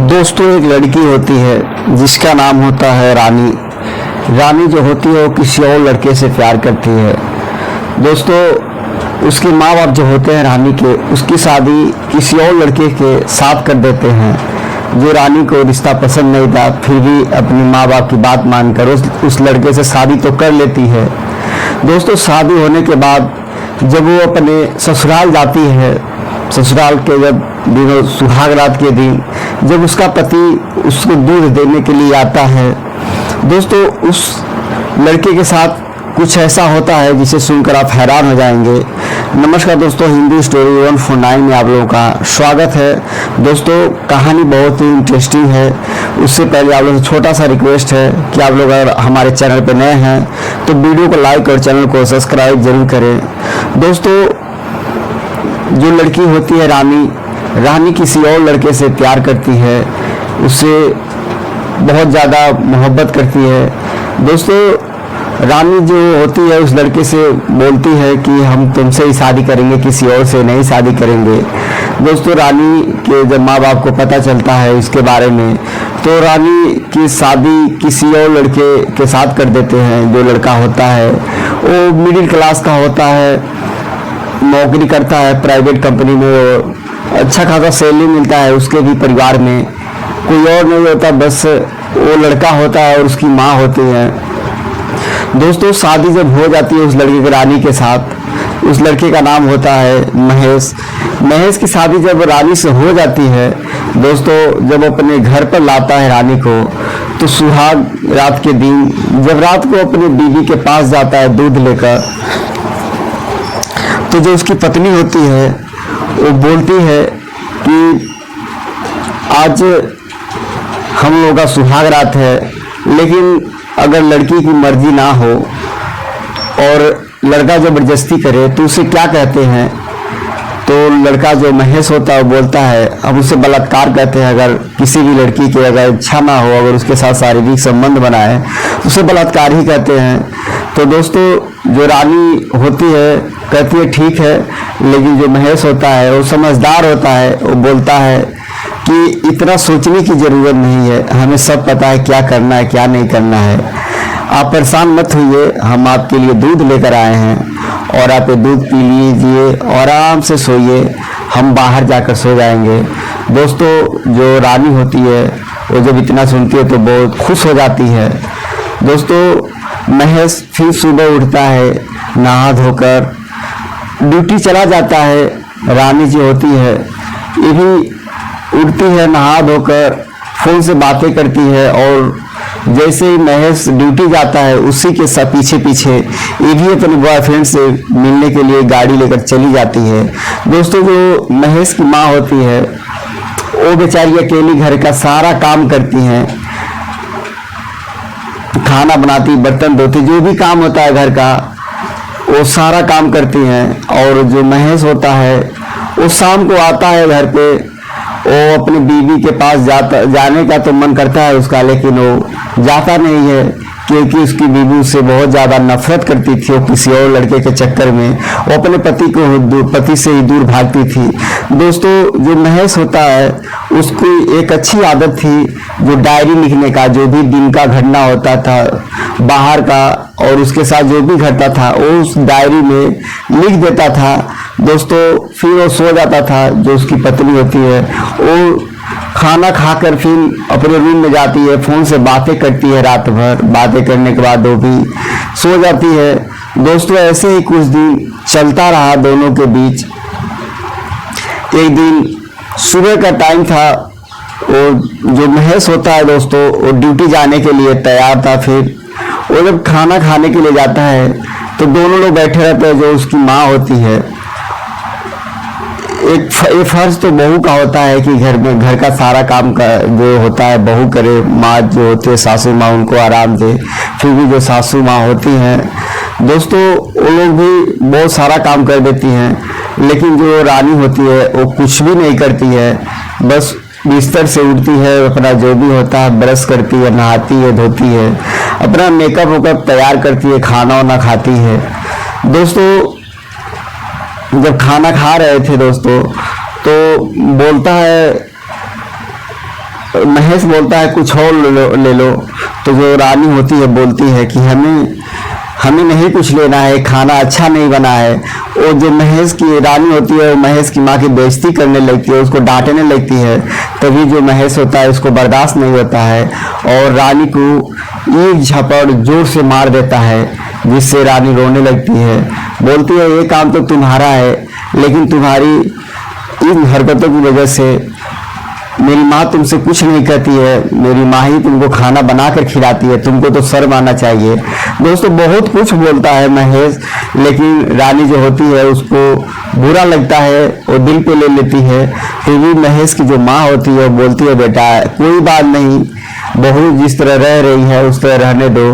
दोस्तों, एक लड़की होती है जिसका नाम होता है रानी। रानी जो होती है वो किसी और लड़के से प्यार करती है। दोस्तों, उसके माँ बाप जो होते हैं रानी के, उसकी शादी किसी और लड़के के साथ कर देते हैं। जो रानी को रिश्ता पसंद नहीं था, फिर भी अपनी माँ बाप की बात मानकर उस लड़के से शादी तो कर लेती है। दोस्तों, शादी होने के बाद जब वो अपने ससुराल जाती है, ससुराल के जब दिनों सुहाग रात के दिन जब उसका पति उसको दूध देने के लिए आता है, दोस्तों उस लड़के के साथ कुछ ऐसा होता है जिसे सुनकर आप हैरान हो जाएंगे। नमस्कार दोस्तों, हिंदी स्टोरी 149 में आप लोगों का स्वागत है। दोस्तों, कहानी बहुत ही इंटरेस्टिंग है। उससे पहले आप लोगों से छोटा सा रिक्वेस्ट है कि आप लोग अगर हमारे चैनल पर नए हैं तो वीडियो को लाइक और चैनल को सब्सक्राइब जरूर करें। दोस्तों, जो लड़की होती है रानी किसी और लड़के से प्यार करती है, उससे बहुत ज़्यादा मोहब्बत करती है। दोस्तों, रानी जो होती है उस लड़के से बोलती है कि हम तुमसे ही शादी करेंगे, किसी और से नहीं शादी करेंगे। दोस्तों, रानी के जब माँ बाप को पता चलता है इसके बारे में, तो रानी की शादी किसी और लड़के के साथ कर देते हैं। जो लड़का होता है वो मिडिल क्लास का होता है, नौकरी करता है प्राइवेट कंपनी में, अच्छा खासा सैलरी मिलता है। उसके भी परिवार में कोई और नहीं होता, बस वो लड़का होता है और उसकी माँ होती है। दोस्तों, शादी जब हो जाती है उस लड़के की रानी के साथ, उस लड़के का नाम होता है महेश। महेश की शादी जब रानी से हो जाती है, दोस्तों जब अपने घर पर लाता है रानी को, तो सुहाग रात के दिन जब रात को अपनी बीवी के पास जाता है दूध लेकर, तो जो उसकी पत्नी होती है वो बोलती है कि आज हम लोगों का सुहाग रात है, लेकिन अगर लड़की की मर्जी ना हो और लड़का जबरदस्ती करे तो उसे क्या कहते हैं। तो लड़का जो महेश होता है वो बोलता है, हम उसे बलात्कार कहते हैं। अगर किसी भी लड़की की अगर इच्छा ना हो, अगर उसके साथ शारीरिक संबंध बनाए, उसे बलात्कार ही कहते हैं। तो दोस्तों, जो रानी होती है कहती है ठीक है, लेकिन जो महेश होता है वो समझदार होता है। वो बोलता है कि इतना सोचने की ज़रूरत नहीं है, हमें सब पता है क्या करना है क्या नहीं करना है। आप परेशान मत होइए, हम आपके लिए दूध लेकर आए हैं और आप ये दूध पी लीजिए और आराम से सोइए, हम बाहर जाकर सो जाएंगे। दोस्तों, जो रानी होती है वो जब इतना सुनती है तो बहुत खुश हो जाती है। दोस्तों, महेश फिर सुबह उठता है, नहा धोकर ड्यूटी चला जाता है। रानी जो होती है ये भी उठती है, नहा धोकर फ़ोन से बातें करती है, और जैसे ही महेश ड्यूटी जाता है उसी के सब पीछे पीछे ये भी अपने बॉयफ्रेंड से मिलने के लिए गाड़ी लेकर चली जाती है। दोस्तों, जो महेश की माँ होती है वो बेचारी अकेली घर का सारा काम करती हैं, खाना बनाती, बर्तन धोती, जो भी काम होता है घर का वो सारा काम करती हैं। और जो महेश होता है वो शाम को आता है घर पे, वो अपनी बीवी के पास जाने का तो मन करता है उसका, लेकिन वो जाता नहीं है क्योंकि उसकी बीवी उससे बहुत ज़्यादा नफरत करती थी। वो किसी और लड़के के चक्कर में वो अपने पति से ही दूर भागती थी। दोस्तों, जो महेश होता है उसकी एक अच्छी आदत थी, जो डायरी लिखने का, जो भी दिन का घटना होता था बाहर का और उसके साथ जो भी घटता था वो उस डायरी में लिख देता था। दोस्तों, फिर वो सो जाता था। जो उसकी पत्नी होती है वो खाना खाकर फिर अपने रूम में जाती है, फ़ोन से बातें करती है, रात भर बातें करने के बाद वो भी सो जाती है। दोस्तों, ऐसे ही कुछ दिन चलता रहा दोनों के बीच। एक दिन सुबह का टाइम था, वो जो महेश होता है दोस्तों वो ड्यूटी जाने के लिए तैयार था। फिर वो जब खाना खाने के लिए जाता है तो दोनों लोग बैठे रहते हैं। जो उसकी माँ होती है, एक फर्ज तो बहू का होता है कि घर का सारा काम का जो होता है बहू करे, माँ जो होती है सासू माँ उनको आराम दे। फिर भी जो सासू माँ होती हैं दोस्तों वो लोग भी बहुत सारा काम कर देती हैं, लेकिन जो रानी होती है वो कुछ भी नहीं करती है। बस बिस्तर से उठती है, अपना जो भी होता है ब्रश करती है, नहाती है, धोती है, अपना मेकअप वेकअप तैयार करती है, खाना वाना खाती है। दोस्तों, जब खाना खा रहे थे दोस्तों तो बोलता है महेश बोलता है कुछ और ले लो। तो जो रानी होती है बोलती है कि हमें हमें नहीं कुछ लेना है, खाना अच्छा नहीं बना है। और जो महेश की रानी होती है वो महेश की माँ की बेइज्जती करने लगती है, उसको डांटने लगती है। तभी जो महेश होता है उसको बर्दाश्त नहीं होता है और रानी को एक झपड़ जोर से मार देता है, जिससे रानी रोने लगती है। बोलती है ये काम तो तुम्हारा है, लेकिन तुम्हारी इन हरकतों की वजह से मेरी माँ तुमसे कुछ नहीं कहती है, मेरी माँ ही तुमको खाना बनाकर खिलाती है, तुमको तो शर्म आना चाहिए। दोस्तों बहुत कुछ बोलता है महेश, लेकिन रानी जो होती है उसको बुरा लगता है और दिल पे ले लेती है। फिर भी महेश की जो माँ होती है वो बोलती है बेटा कोई बात नहीं, बहू जिस तरह रह रही है उस तरह रहने दो,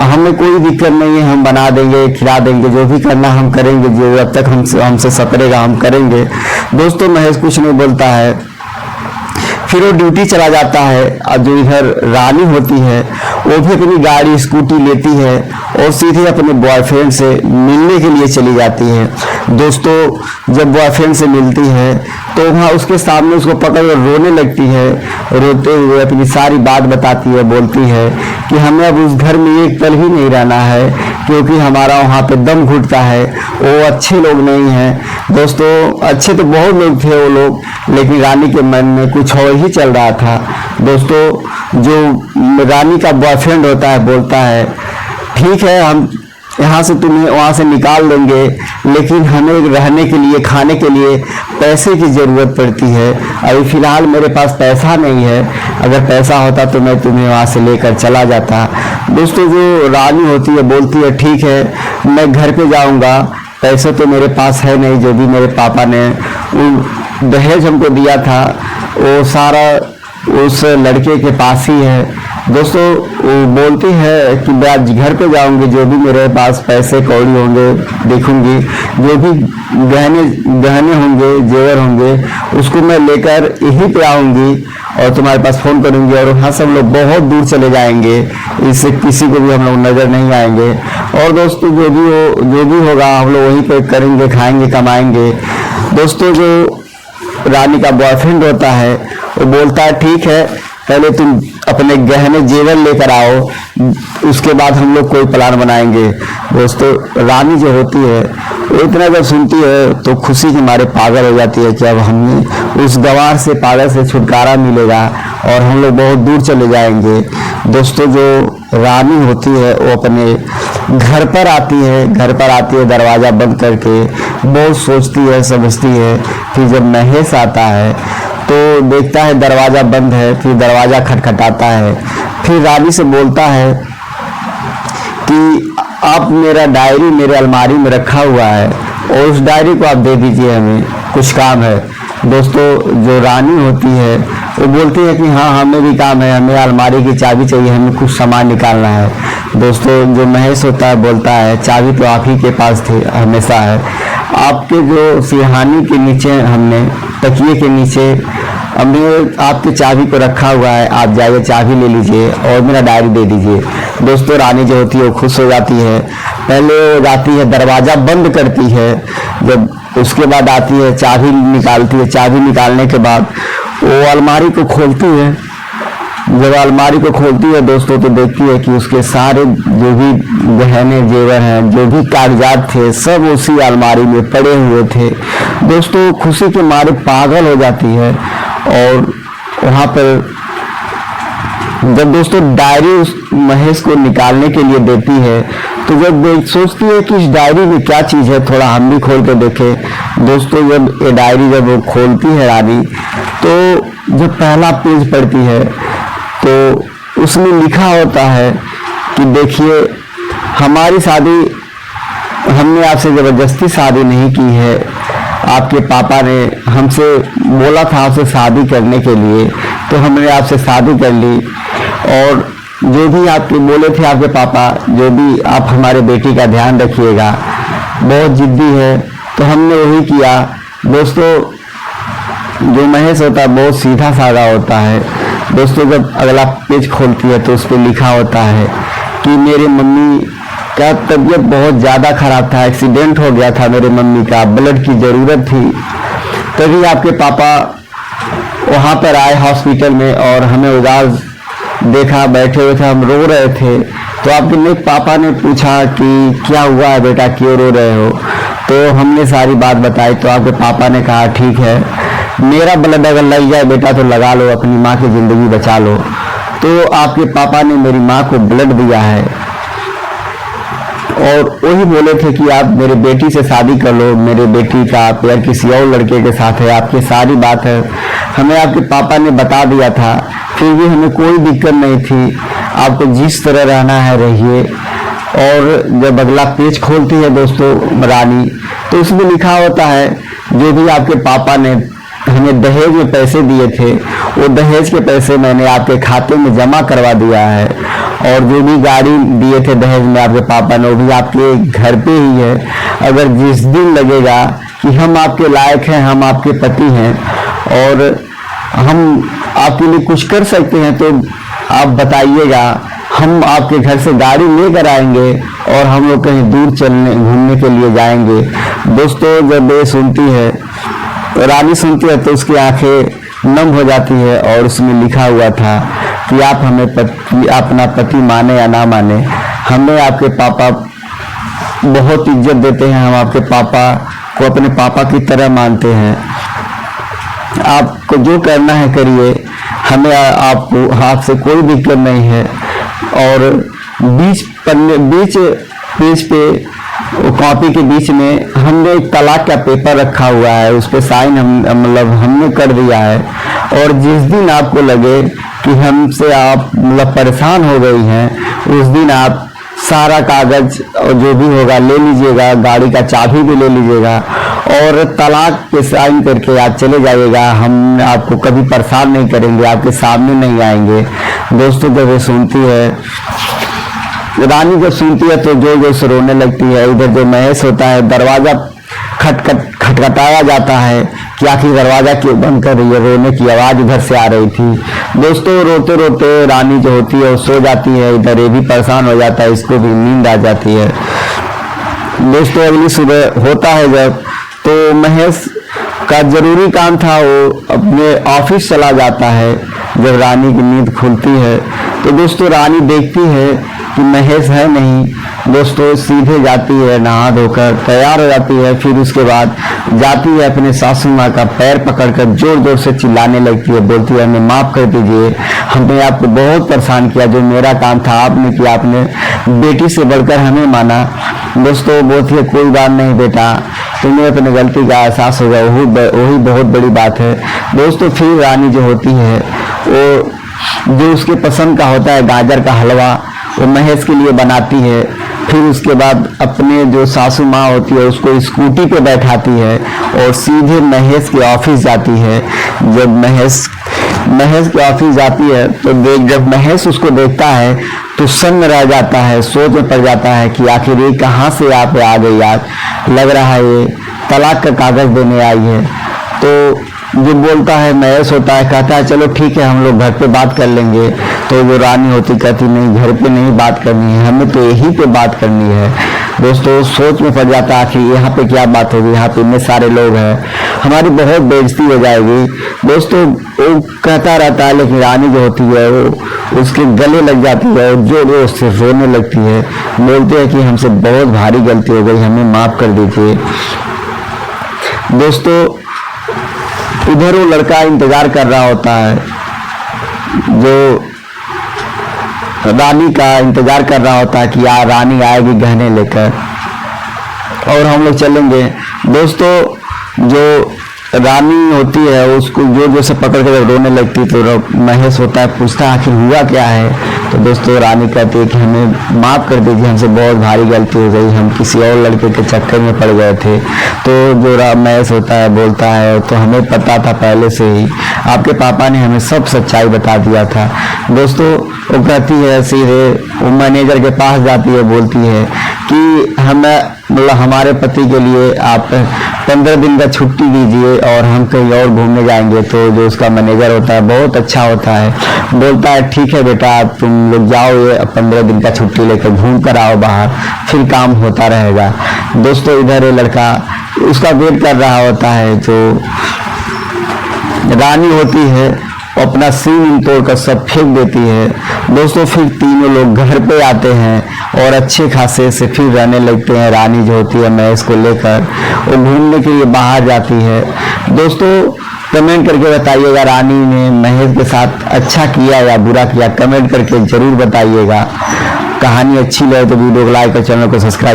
हमें कोई दिक्कत नहीं है, हम बना देंगे खिला देंगे, जो भी करना हम करेंगे, जो अब तक हमसे सपरेगा हम करेंगे। दोस्तों महेश कुछ नहीं बोलता है, फिर वो ड्यूटी चला जाता है। अब जो इधर रानी होती है वो भी अपनी गाड़ी स्कूटी लेती है और सीधे अपने बॉयफ्रेंड से मिलने के लिए चली जाती है। दोस्तों जब बॉयफ्रेंड से मिलती है तो वहाँ उसके सामने उसको पकड़ कर रोने लगती है, रोते हुए अपनी सारी बात बताती है, बोलती है कि हमें अब उस घर में एक पल भी नहीं रहना है, क्योंकि हमारा वहाँ पे दम घुटता है, वो अच्छे लोग नहीं हैं। दोस्तों अच्छे तो बहुत लोग थे वो लोग, लेकिन रानी के मन में कुछ और ही चल रहा था। दोस्तों जो रानी का बॉयफ्रेंड होता है बोलता है ठीक है हम यहाँ से तुम्हें वहाँ से निकाल देंगे, लेकिन हमें रहने के लिए खाने के लिए पैसे की ज़रूरत पड़ती है, अभी फ़िलहाल मेरे पास पैसा नहीं है, अगर पैसा होता तो मैं तुम्हें वहाँ से लेकर चला जाता। दोस्तों जो रानी होती है बोलती है ठीक है मैं घर पे जाऊँगा, पैसे तो मेरे पास है नहीं, जो भी मेरे पापा ने वो दहेज हमको दिया था वो सारा उस लड़के के पास ही है। दोस्तों वो बोलती है कि मैं आज घर पे जाऊंगी, जो भी मेरे पास पैसे कौड़ी होंगे देखूंगी, जो भी गहने होंगे जेवर होंगे उसको मैं लेकर यहीं पे आऊंगी और तुम्हारे पास फ़ोन करूंगी और वहाँ सब लोग बहुत दूर चले जाएंगे, इससे किसी को भी हम लोग नज़र नहीं आएंगे। और दोस्तों जो भी होगा हम लोग वहीं पे करेंगे, खाएंगे कमाएंगे। दोस्तों जो रानी का बॉयफ्रेंड होता है वो बोलता है ठीक है पहले तुम अपने गहने जेवर लेकर आओ, उसके बाद हम लोग कोई प्लान बनाएंगे। दोस्तों रानी जो होती है वो इतना जब सुनती है तो खुशी के मारे पागल हो जाती है कि अब हमें उस गंवार से पागल से छुटकारा मिलेगा और हम लोग बहुत दूर चले जाएंगे। दोस्तों जो रानी होती है वो अपने घर पर आती है दरवाज़ा बंद करके, बहुत सोचती है समझती है। फिर जब महेश आता है तो देखता है दरवाज़ा बंद है, फिर दरवाज़ा खटखटाता है, फिर रानी से बोलता है कि आप मेरा डायरी मेरे अलमारी में रखा हुआ है और उस डायरी को आप दे दीजिए, हमें कुछ काम है। दोस्तों जो रानी होती है वो बोलती है कि हाँ हमें भी काम है, हमें अलमारी की चाबी चाहिए, हमें कुछ सामान निकालना है। दोस्तों जो महेश होता है बोलता है चाबी तो आप ही के पास थी हमेशा है, आपके जो सिरहानी के नीचे हमने तकिए के नीचे हमने आपकी चाबी को रखा हुआ है, आप जाइए चाबी ले लीजिए और मेरा डायरी दे दीजिए। दोस्तों रानी जो होती है वो खुश हो जाती है, पहले वो जाती है दरवाज़ा बंद करती है, जब उसके बाद आती है चाबी निकालती है, चाबी निकालने के बाद वो अलमारी को खोलती है। जब अलमारी को खोलती है दोस्तों तो देखती है कि उसके सारे जो भी गहने जेवर हैं, जो भी कागजात थे, सब उसी अलमारी में पड़े हुए थे। दोस्तों खुशी के मारे पागल हो जाती है और वहाँ पर जब दोस्तों डायरी उस महेश को निकालने के लिए देती है तो जब सोचती है कि इस डायरी में क्या चीज़ है, थोड़ा हम भी खोल के देखें। दोस्तों जब ये डायरी जब वो खोलती है रानी तो जब पहला पेज पढ़ती है तो उसमें लिखा होता है कि देखिए हमारी शादी, हमने आपसे ज़बरदस्ती शादी नहीं की है, आपके पापा ने हमसे बोला था आपसे शादी करने के लिए, तो हमने आपसे शादी कर ली और जो भी आपके बोले थे आपके पापा, जो भी आप हमारे बेटी का ध्यान रखिएगा, बहुत जिद्दी है तो हमने वही किया। दोस्तों जो महेश होता है बहुत सीधा साधा होता है। दोस्तों जब अगला पेज खोलती है तो उस पर लिखा होता है कि मेरे मम्मी का तबीयत बहुत ज़्यादा ख़राब था, एक्सीडेंट हो गया था मेरे मम्मी का, ब्लड की ज़रूरत थी, तभी आपके पापा वहाँ पर आए हॉस्पिटल में और हमें उदास देखा, बैठे हुए थे, हम रो रहे थे। तो आपके नेक पापा ने पूछा कि क्या हुआ है बेटा, क्यों रो रहे हो? तो हमने सारी बात बताई। तो आपके पापा ने कहा ठीक है, मेरा ब्लड अगर लग जाए बेटा तो लगा लो, अपनी माँ की ज़िंदगी बचा लो। तो आपके पापा ने मेरी माँ को ब्लड दिया है और वही बोले थे कि आप मेरे बेटी से शादी कर लो, मेरे बेटी का प्यार किसी और लड़के के साथ है। आपकी सारी बात है हमें आपके पापा ने बता दिया था, फिर भी हमें कोई दिक्कत नहीं थी। आपको जिस तरह रहना है रहिए। और जब अगला पेज खोलती है दोस्तों रानी, तो उसमें लिखा होता है जो भी आपके पापा ने हमें दहेज में पैसे दिए थे, वो दहेज के पैसे मैंने आपके खाते में जमा करवा दिया है। और जो भी गाड़ी दिए थे दहेज में आपके पापा ने, वो भी आपके घर पे ही है। अगर जिस दिन लगेगा कि हम आपके लायक हैं, हम आपके पति हैं और हम आपके लिए कुछ कर सकते हैं, तो आप बताइएगा, हम आपके घर से गाड़ी लेकर आएंगे और हम लोग कहीं दूर चलने घूमने के लिए जाएंगे। दोस्तों जब ये सुनती है, रानी सुनती है, तो उसकी आंखें नम हो जाती है और उसमें लिखा हुआ था कि आप हमें अपना पति माने या ना माने, हमें आपके पापा बहुत इज्जत देते हैं, हम आपके पापा को अपने पापा की तरह मानते हैं। आपको जो करना है करिए, हमें आपसे कोई दिक्कत नहीं है। और बीच पेज पे कॉपी के बीच में हमने एक तलाक का पेपर रखा हुआ है, उस पर साइन हमने कर दिया है। और जिस दिन आपको लगे कि हमसे आप परेशान हो गई हैं, उस दिन आप सारा कागज और जो भी होगा ले लीजिएगा, गाड़ी का चाबी भी ले लीजिएगा और तलाक पे साइन करके आप चले जाइएगा। हम आपको कभी परेशान नहीं करेंगे, आपके सामने नहीं आएंगे। दोस्तों जब ये सुनती है, रानी जब सुनती है तो जोर जोर से रोने लगती है। इधर जो महेश होता है, दरवाजा खटखटाया जाता है कि आखिर दरवाजा क्यों बंद कर रही है, रोने की आवाज इधर से आ रही थी। दोस्तों रोते रोते रानी जो होती है वो सो जाती है। इधर ये भी परेशान हो जाता है, इसको भी नींद आ जाती है। दोस्तों अगली सुबह होता है जब, तो महेश का जरूरी काम था, वो अपने ऑफिस चला जाता है। जब रानी की नींद खुलती है तो दोस्तों रानी देखती है कि महेश है नहीं। दोस्तों सीधे जाती है, नहा धोकर तैयार हो जाती है, फिर उसके बाद जाती है अपने सासू माँ का पैर पकड़कर जोर जोर से चिल्लाने लगती है, बोलती है हमें माफ कर दीजिए, हमने आपको बहुत परेशान किया, जो मेरा काम था आपने किया, आपने बेटी से बढ़कर हमें माना। दोस्तों बोलती है कोई बात नहीं बेटा, तुम्हें अपनी गलती का एहसास होगा, वही बहुत बड़ी बात है। दोस्तों फिर रानी जो होती है वो जो उसके पसंद का होता है गाजर का हलवा, वो महेश के लिए बनाती है। फिर उसके बाद अपने जो सासू माँ होती है उसको स्कूटी पे बैठाती है और सीधे महेश के ऑफिस जाती है। जब महेश के ऑफिस जाती है तो जब महेश उसको देखता है तो सन्न रह जाता है, सोच में पड़ जाता है कि आखिर ये कहाँ से यहाँ पे आ गई, आज लग रहा है ये तलाक का कागज देने आई है। तो जो बोलता है महेश होता है, कहता है चलो ठीक है हम लोग घर पे बात कर लेंगे। तो वो रानी होती कहती नहीं, घर पे नहीं बात करनी है, हमें तो यहीं पे बात करनी है। दोस्तों सोच में पड़ जाता है कि यहाँ पे क्या बात होगी, यहाँ पे इतने सारे लोग हैं, हमारी बहुत बेइज्जती हो जाएगी। दोस्तों वो कहता रहता है, लेकिन रानी जो होती है वो उसके गले लग जाती है और जोर जोर से रोने लगती है, बोलते हैं कि हमसे बहुत भारी गलती हो गई, हमें माफ कर दीजिए। दोस्तों इधर वो लड़का इंतजार कर रहा होता है, जो रानी का इंतजार कर रहा होता है कि यार रानी आएगी गहने लेकर और हम लोग चलेंगे। दोस्तों जो रानी होती है उसको जोर जोर से पकड़ कर रोने लगती, तो महेश होता है, पूछता है आखिर हुआ क्या है। तो दोस्तों रानी कहती है कि हमें माफ़ कर दीजिए, हमसे बहुत भारी गलती हो गई, हम किसी और लड़के के चक्कर में पड़ गए थे। तो जो महेश होता है बोलता है तो हमें पता था पहले से ही, आपके पापा ने हमें सब सच्चाई बता दिया था। दोस्तों वो कहती है, सीधे वो मैनेजर के पास जाती है, बोलती है कि हमें हमारे पति के लिए आप 15 दिन का छुट्टी दीजिए और हम कहीं और घूमने जाएंगे। तो जो उसका मैनेजर होता है बहुत अच्छा होता है, बोलता है ठीक है बेटा आप तुम लोग जाओ, ये 15 दिन का छुट्टी लेकर घूम कर आओ बाहर, फिर काम होता रहेगा। दोस्तों इधर ये लड़का उसका वेट कर रहा होता है, जो रानी होती है वो अपना सीन तोड़कर सब फेंक देती है। दोस्तों फिर तीनों लोग घर पे आते हैं और अच्छे खासे से फिर रहने लगते हैं। रानी जो होती है महेश को लेकर वो घूमने के लिए बाहर जाती है। दोस्तों कमेंट करके बताइएगा रानी ने महेश के साथ अच्छा किया या बुरा किया, कमेंट करके जरूर बताइएगा। कहानी अच्छी लगे तो वीडियो को लाइक और चैनल को सब्सक्राइब